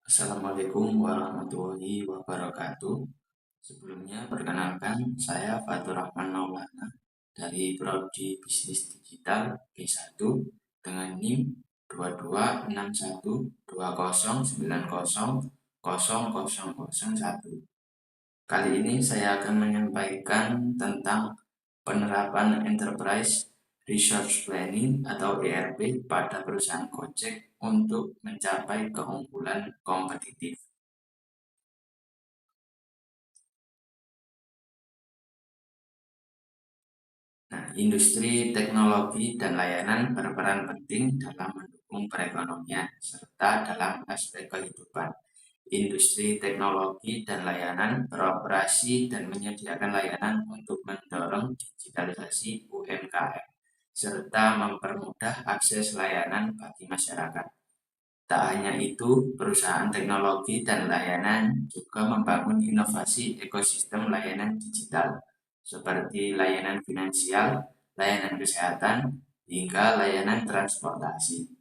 Assalamualaikum warahmatullahi wabarakatuh. Sebelumnya perkenalkan saya Fatur Rahman Maulana dari Prodi Bisnis Digital B1 dengan NIM 226120900001. Kali ini saya akan menyampaikan tentang penerapan Enterprise Resource Planning atau ERP pada perusahaan Gojek untuk mencapai keunggulan kompetitif. Nah, industri teknologi dan layanan berperan penting dalam mendukung perekonomian serta dalam aspek kehidupan. Industri teknologi dan layanan beroperasi dan menyediakan layanan untuk mendorong digitalisasi UMKM serta mempermudah akses layanan bagi masyarakat. Tak hanya itu, perusahaan teknologi dan layanan juga membangun inovasi ekosistem layanan digital seperti layanan finansial, layanan kesehatan, hingga layanan transportasi.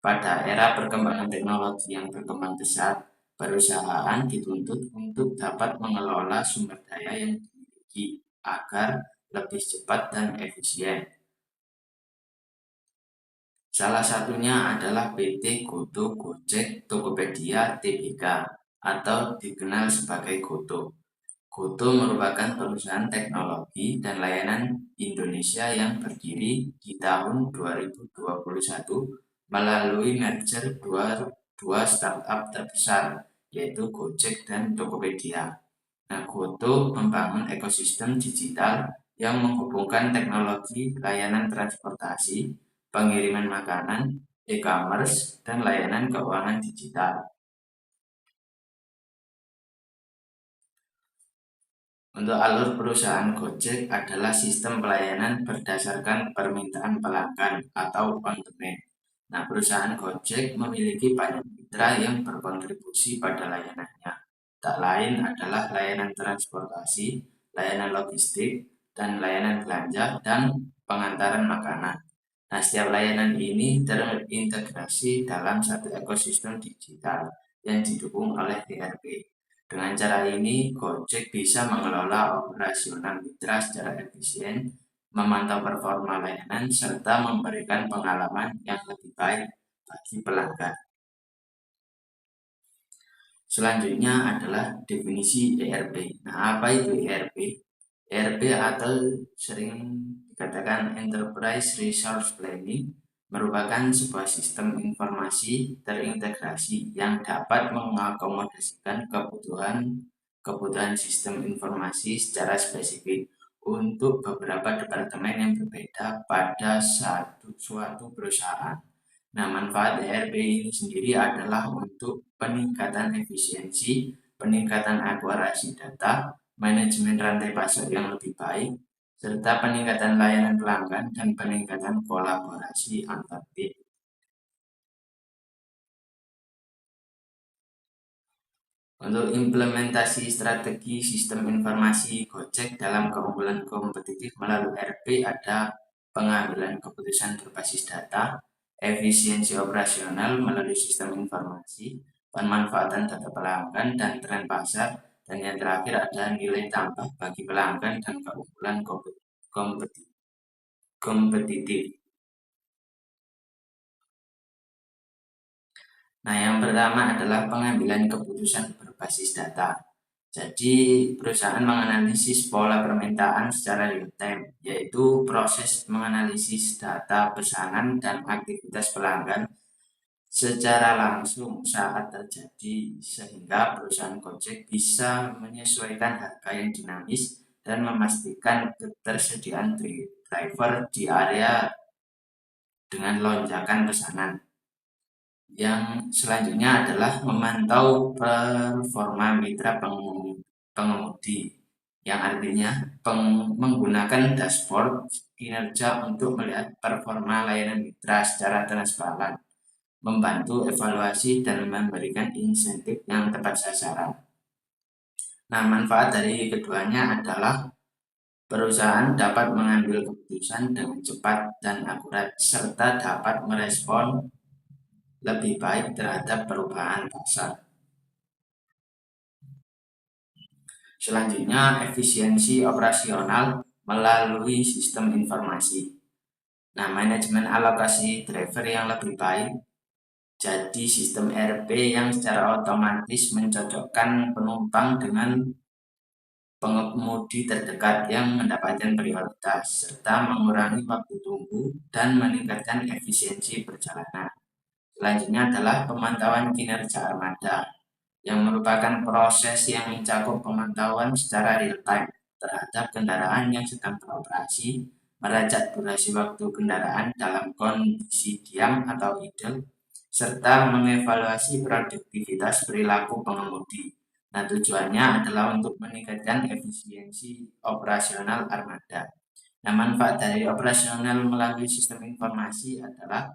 Pada era perkembangan teknologi yang berkembang pesat, perusahaan dituntut untuk dapat mengelola sumber daya yang dimiliki agar lebih cepat dan efisien. Salah satunya adalah PT Goto Gojek Tokopedia Tbk atau dikenal sebagai Goto. Goto merupakan perusahaan teknologi dan layanan Indonesia yang berdiri di tahun 2021 melalui merger dua startup terbesar, yaitu Gojek dan Tokopedia. Nah, Goto membangun ekosistem digital yang menghubungkan teknologi layanan transportasi, pengiriman makanan, e-commerce, dan layanan keuangan digital. Untuk alur perusahaan Gojek adalah sistem pelayanan berdasarkan permintaan pelanggan atau on-demand. Nah, perusahaan Gojek memiliki banyak mitra yang berkontribusi pada layanannya. Tak lain adalah layanan transportasi, layanan logistik, dan layanan belanja dan pengantaran makanan. Nah, setiap layanan ini terintegrasi dalam satu ekosistem digital yang didukung oleh ERP. Dengan cara ini, Gojek bisa mengelola operasional mitra secara efisien, memantau performa layanan, serta memberikan pengalaman yang lebih baik bagi pelanggan. Selanjutnya adalah definisi ERP. Nah, apa itu ERP? ERP atau sering dikatakan Enterprise Resource Planning merupakan sebuah sistem informasi terintegrasi yang dapat mengakomodasikan kebutuhan sistem informasi secara spesifik untuk beberapa departemen yang berbeda pada suatu perusahaan. Nah, manfaat ERP ini sendiri adalah untuk peningkatan efisiensi, peningkatan akurasi data, manajemen rantai pasar yang lebih baik, serta peningkatan layanan pelanggan dan peningkatan kolaborasi antar tim. Untuk implementasi strategi sistem informasi Gojek dalam keunggulan kompetitif melalui ERP ada pengambilan keputusan berbasis data, efisiensi operasional melalui sistem informasi, pemanfaatan data pelanggan dan tren pasar, dan yang terakhir ada nilai tambah bagi pelanggan dan keunggulan kompetitif. Nah, yang pertama adalah pengambilan keputusan berbasis data. Jadi, perusahaan menganalisis pola permintaan secara real time, yaitu proses menganalisis data pesanan dan aktivitas pelanggan secara langsung saat terjadi, sehingga perusahaan Gojek bisa menyesuaikan harga yang dinamis dan memastikan ketersediaan driver di area dengan lonjakan pesanan. Yang selanjutnya adalah memantau performa mitra pengemudi, yang artinya menggunakan dashboard kinerja untuk melihat performa layanan mitra secara transparan, membantu evaluasi dan memberikan insentif yang tepat sasaran. Nah, manfaat dari keduanya adalah perusahaan dapat mengambil keputusan dengan cepat dan akurat serta dapat merespon lebih baik terhadap perubahan pasar. Selanjutnya, efisiensi operasional melalui sistem informasi. Nah, manajemen alokasi driver yang lebih baik. Jadi sistem ERP yang secara otomatis mencocokkan penumpang dengan pengemudi terdekat yang mendapatkan prioritas, serta mengurangi waktu tunggu dan meningkatkan efisiensi perjalanan. Selanjutnya adalah pemantauan kinerja armada, yang merupakan proses yang mencakup pemantauan secara real time terhadap kendaraan yang sedang beroperasi, melacak durasi waktu kendaraan dalam kondisi diam atau idle, serta mengevaluasi produktivitas perilaku pengemudi. Nah, tujuannya adalah untuk meningkatkan efisiensi operasional armada. Nah, manfaat dari operasional melalui sistem informasi adalah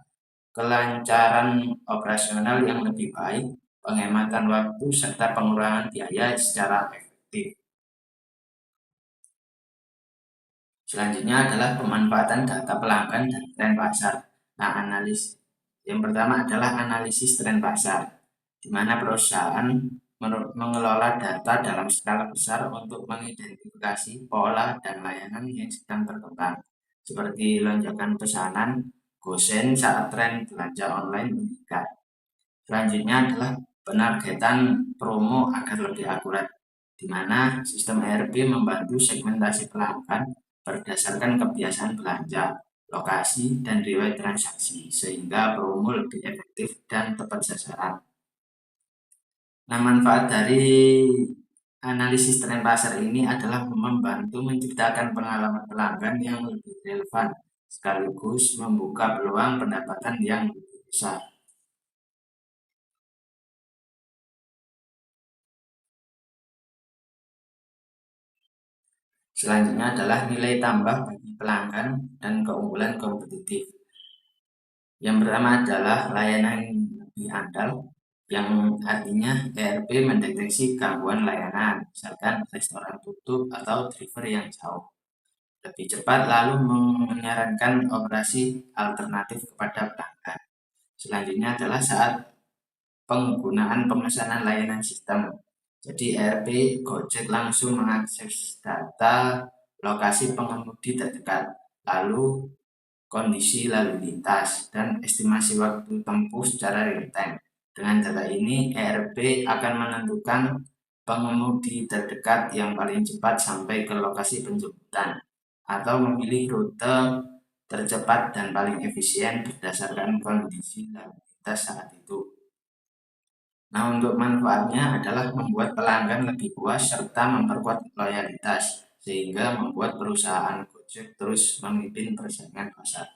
kelancaran operasional yang lebih baik, penghematan waktu, serta pengurangan biaya secara efektif. Selanjutnya adalah pemanfaatan data pelanggan dan tren pasar. Nah, yang pertama adalah analisis tren pasar, di mana perusahaan mengelola data dalam skala besar untuk mengidentifikasi pola dan layanan yang sedang berkembang, seperti lonjakan pesanan, gosen saat tren belanja online meningkat. Selanjutnya adalah penargetan promo agar lebih akurat, di mana sistem ERP membantu segmentasi pelanggan berdasarkan kebiasaan belanja, lokasi, dan riwayat transaksi, sehingga promo lebih efektif dan tepat sasaran. Nah, manfaat dari analisis tren pasar ini adalah membantu menciptakan pengalaman pelanggan yang lebih relevan, sekaligus membuka peluang pendapatan yang lebih besar. Selanjutnya adalah nilai tambah bagi pelanggan dan keunggulan kompetitif. Yang pertama adalah layanan lebih andal, yang artinya ERP mendeteksi gangguan layanan, misalkan restoran tutup atau driver yang jauh, lebih cepat lalu menyarankan operasi alternatif kepada pelanggan. Selanjutnya adalah saat penggunaan pemesanan layanan sistem. Jadi ERP Gojek langsung mengakses data lokasi pengemudi terdekat, lalu kondisi lalu lintas, dan estimasi waktu tempuh secara real time. Dengan data ini, ERP akan menentukan pengemudi terdekat yang paling cepat sampai ke lokasi penjemputan, atau memilih rute tercepat dan paling efisien berdasarkan kondisi lalu lintas saat itu. Nah, untuk manfaatnya adalah membuat pelanggan lebih puas serta memperkuat loyalitas, sehingga membuat perusahaan Gojek terus memimpin persaingan pasar.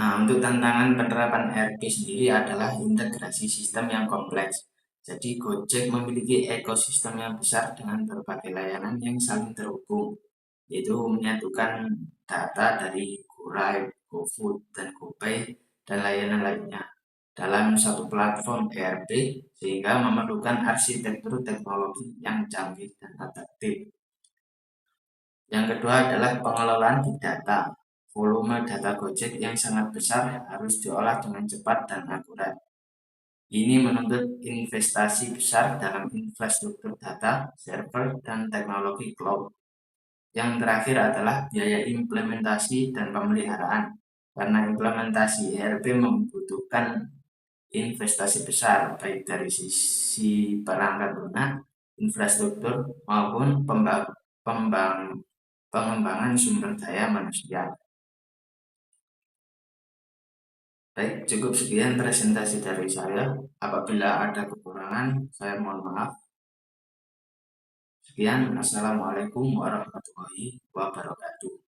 Nah, untuk tantangan penerapan ERP sendiri adalah integrasi sistem yang kompleks. Jadi, Gojek memiliki ekosistem yang besar dengan berbagai layanan yang saling terhubung, yaitu menyatukan data dari GoRide, GoFood, dan GoPay, dan layanan lainnya dalam satu platform ERP, sehingga memerlukan arsitektur teknologi yang canggih dan adaptif. Yang kedua adalah pengelolaan big data. Volume data Gojek yang sangat besar harus diolah dengan cepat dan akurat. Ini menuntut investasi besar dalam infrastruktur data, server, dan teknologi cloud. Yang terakhir adalah biaya implementasi dan pemeliharaan. Karena implementasi ERP membutuhkan investasi besar, baik dari sisi perangkat lunak, infrastruktur, maupun pengembangan sumber daya manusia. Baik, cukup sekian presentasi dari saya. Apabila ada kekurangan, saya mohon maaf. Sekian, Assalamualaikum warahmatullahi wabarakatuh.